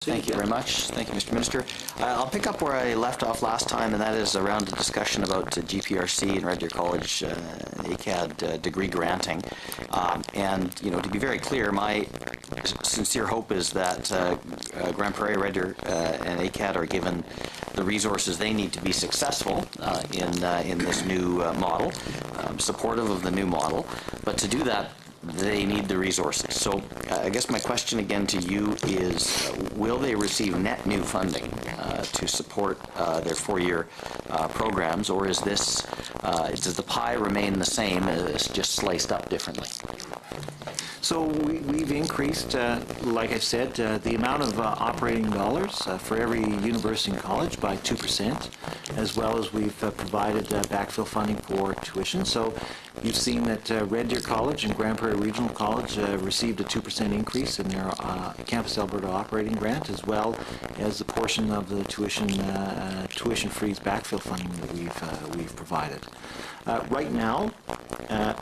Thank you very much. Thank you, Mr. Minister. I'll pick up where I left off last time, and that is around the discussion about GPRC and Red Deer College ACAD degree granting. And, you know, to be very clear, my sincere hope is that Grande Prairie, Red Deer, and ACAD are given the resources they need to be successful in this new model. I'm supportive of the new model, but to do that, they need the resources. So I guess my question again to you is, will they receive net new funding to support their four-year programs, or is this, does the pie remain the same, it's just sliced up differently? So we've increased, like I said, the amount of operating dollars for every university and college by 2%, as well as we've provided backfill funding for tuition. So you've seen that Red Deer College and Grande Prairie Regional College received a 2% increase in their Campus Alberta operating grant, as well as the portion of the tuition freeze backfill funding that we've provided. Right now,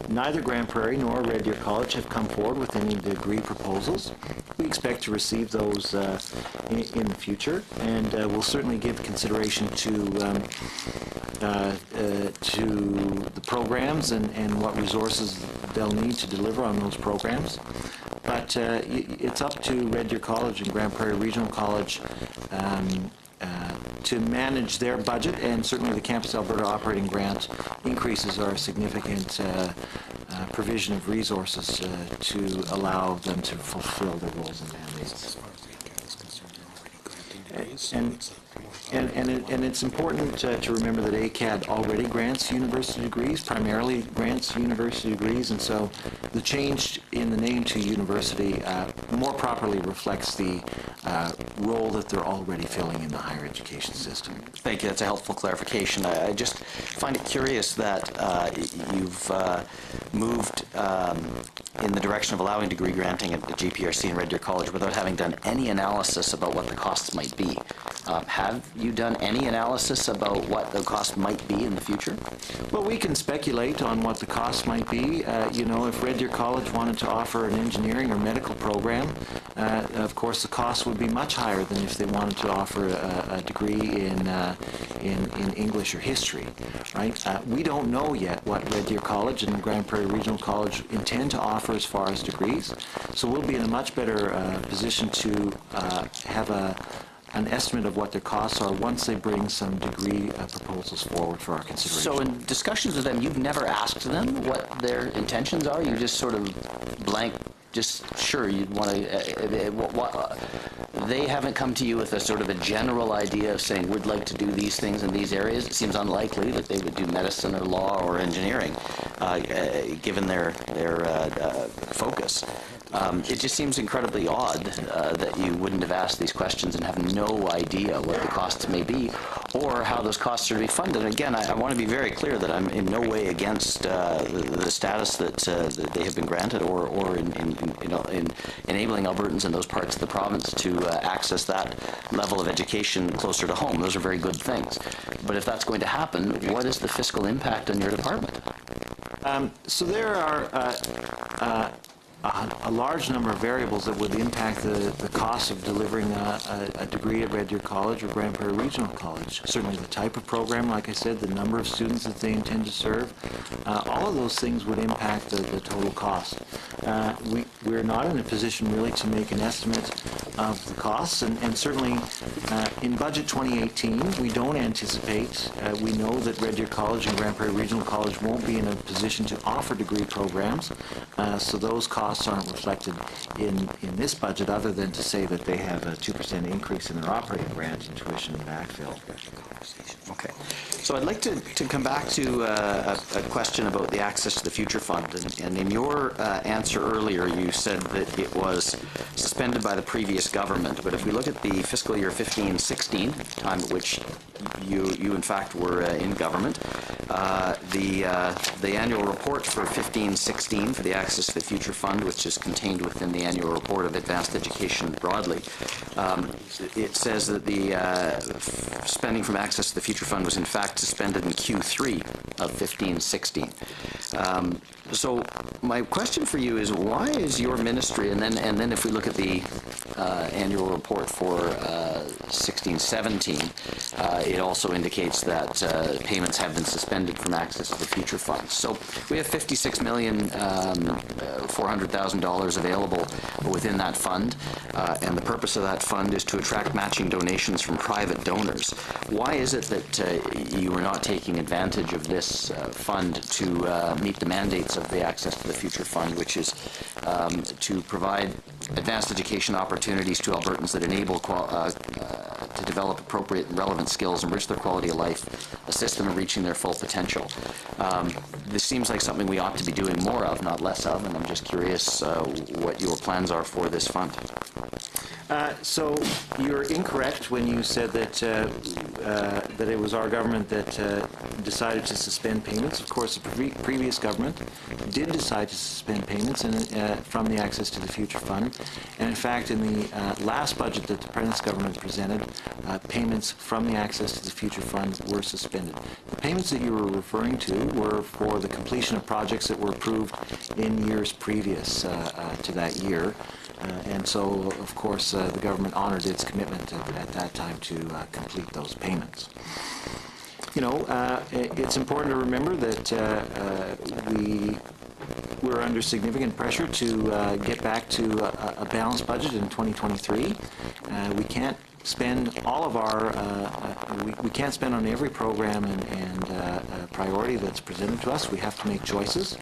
neither Grande Prairie nor Red Deer College have come forward with any degree proposals. We expect to receive those in the future, and we'll certainly give consideration to the programs and what resources they'll need to deliver on those programs. But it's up to Red Deer College and Grande Prairie Regional College to manage their budget, and certainly the Campus Alberta operating grant increases are a significant provision of resources to allow them to fulfill their goals and mandates. And it's important to remember that ACAD already grants university degrees, primarily grants university degrees, and so the change in the name to university more properly reflects the role that they're already filling in the higher education system. Thank you. That's a helpful clarification. I just find it curious that you've moved in the direction of allowing degree granting at the GPRC and Red Deer College without having done any analysis about what the costs might be. Have you done any analysis about what the cost might be in the future? Well, we can speculate on what the cost might be. You know, if Red Deer College wanted to offer an engineering or medical program, of course the cost would be much higher than if they wanted to offer a degree in English or history, right? We don't know yet what Red Deer College and Grande Prairie Regional College intend to offer as far as degrees, so we'll be in a much better position to have an estimate of what their costs are once they bring some degree proposals forward for our consideration. So in discussions with them, you've never asked them what their intentions are? You just sort of blank, just sure you'd want to, they haven't come to you with a sort of a general idea of saying, we'd like to do these things in these areas? It seems unlikely that they would do medicine or law or engineering, given their focus. It just seems incredibly odd that you wouldn't have asked these questions and have no idea what the costs may be or how those costs are to be funded. Again, I want to be very clear that I'm in no way against the status that they have been granted or in enabling Albertans in those parts of the province to access that level of education closer to home. Those are very good things. But if that's going to happen, what is the fiscal impact on your department? So there are a large number of variables that would impact the cost of delivering a degree at Red Deer College or Grande Prairie Regional College. Certainly the type of program, like I said, the number of students that they intend to serve, all of those things would impact the total cost. We're not in a position really to make an estimate of the costs, and certainly in Budget 2018 we don't anticipate, we know that Red Deer College and Grande Prairie Regional College won't be in a position to offer degree programs, so those costs aren't reflected in this budget, other than to say that they have a 2% increase in their operating grant and tuition and backfill. Okay. So I'd like to come back to a question about the Access to the Future Fund. And in your answer earlier, you said that it was suspended by the previous government. But if we look at the fiscal year 15-16, time at which you in fact were in government, the annual report for 15-16 for the Access to the Future Fund, which is contained within the annual report of advanced education broadly, it says that the spending from Access to the Future Fund was in fact suspended in Q3 of 15-16. So my question for you is, why is is your ministry, and then if we look at the annual report for 16-17, it also indicates that payments have been suspended from access to the future funds. So we have $56,400,000 available within that fund, and the purpose of that fund is to attract matching donations from private donors. Why is it that you are not taking advantage of this fund to meet the mandates of the Access to the Future Fund, which is to provide advanced education opportunities to Albertans that enable to develop appropriate and relevant skills, enrich their quality of life, assist them in reaching their full potential? This seems like something we ought to be doing more of, not less of, and I'm just curious what your plans are for this fund. So you're incorrect when you said that that it was our government that decided to suspend payments. Of course, the previous government did decide to suspend payments from the Access to the Future Fund, and in fact, in the last budget that the Prentice government presented, payments from the Access to the Future Fund were suspended. The payments that you were referring to were for the completion of projects that were approved in years previous to that year. And so, of course, the government honored its commitment at that time to complete those payments. You know, it's important to remember that we're under significant pressure to get back to a balanced budget in 2023. We can't spend all of our, we can't spend on every program and priority that's presented to us. We have to make choices.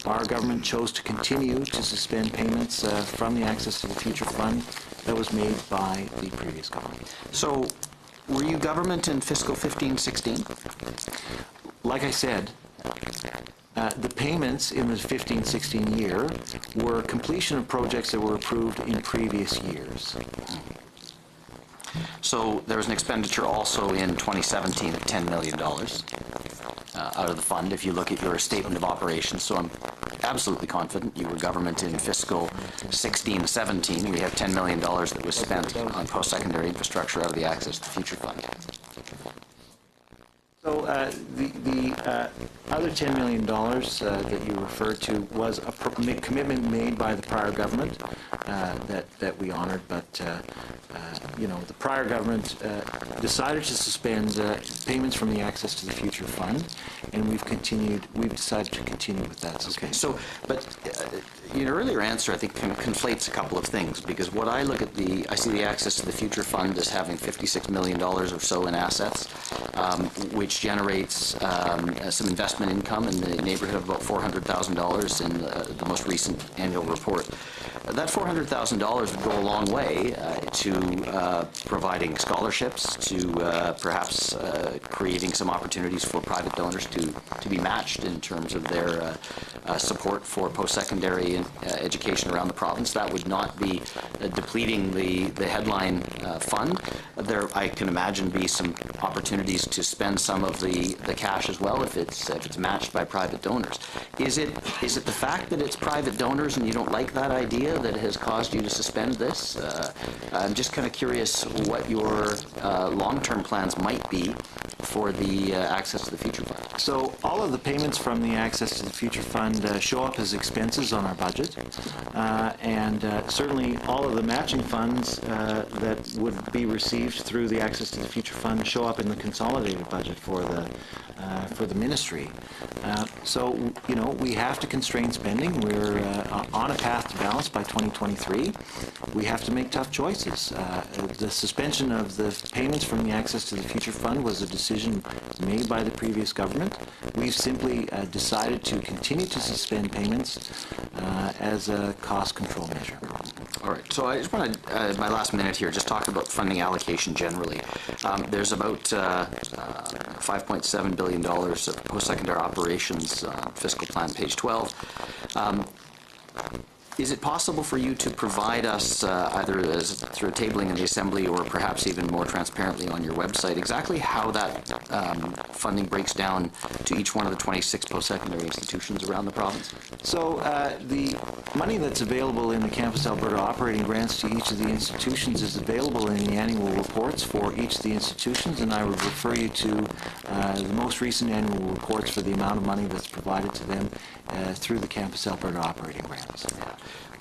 Our government chose to continue to suspend payments from the Access to the Future Fund that was made by the previous government. So, were you government in fiscal 15-16? Like I said, the payments in the 15-16 year were completion of projects that were approved in previous years. So there was an expenditure also in 2017 of $10 million out of the fund, if you look at your statement of operations. So I'm absolutely confident you were government in fiscal 16-17. We have $10 million that was spent on post-secondary infrastructure out of the Access to the Future Fund. So the other $10 million that you referred to was a commitment made by the prior government that we honored, but you know, the prior government decided to suspend payments from the Access to the Future Fund, and we've decided to continue with that. Okay. So, but your earlier answer, I think, conflates a couple of things, because what I look at I see the Access to the Future Fund as having $56 million or so in assets, which generates some investment income in the neighborhood of about $400,000 in the most recent annual report. That $400,000 would go a long way to providing scholarships, to perhaps creating some opportunities for private donors to be matched in terms of their support for post-secondary education around the province. That would not be depleting the headline fund. There, I can imagine, be some opportunities to spend some of the cash as well if it's matched by private donors. Is it the fact that it's private donors and you don't like that idea that has caused you to suspend this? I'm just kind of curious what your long-term plans might be for the Access to the Future Fund. So all of the payments from the Access to the Future Fund show up as expenses on our budget, and certainly all of the matching funds that would be received through the Access to the Future Fund show up in the consolidated budget for the ministry. So, you know, we have to constrain spending. We're on a path to balance by 2023. We have to make tough choices. The suspension of the payments from the Access to the Future Fund was a decision made by the previous government. We've simply decided to continue to suspend payments as a cost control measure. All right. So I just want to, my last minute here, just talk about funding allocation generally. There's about $5.7 billion of post-secondary operations, fiscal plan, page 12. Is it possible for you to provide us, either through a tabling in the Assembly or perhaps even more transparently on your website, exactly how that funding breaks down to each one of the 26 post-secondary institutions around the province? So the money that's available in the Campus Alberta operating grants to each of the institutions is available in the annual reports for each of the institutions, and I would refer you to the most recent annual reports for the amount of money that's provided to them through the Campus Alberta operating grants.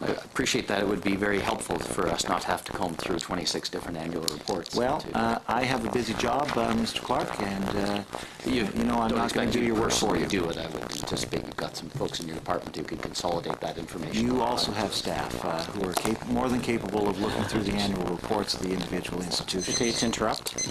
I appreciate that. It would be very helpful for us not to have to comb through 26 different annual reports. Well, I have a busy job, Mr. Clark, and you know I'm not going to do your work for you. Do it. I would anticipate you've got some folks in your department who could consolidate that information. You also have staff who are more than capable of looking through the annual reports of the individual institutions. Okay, to interrupt.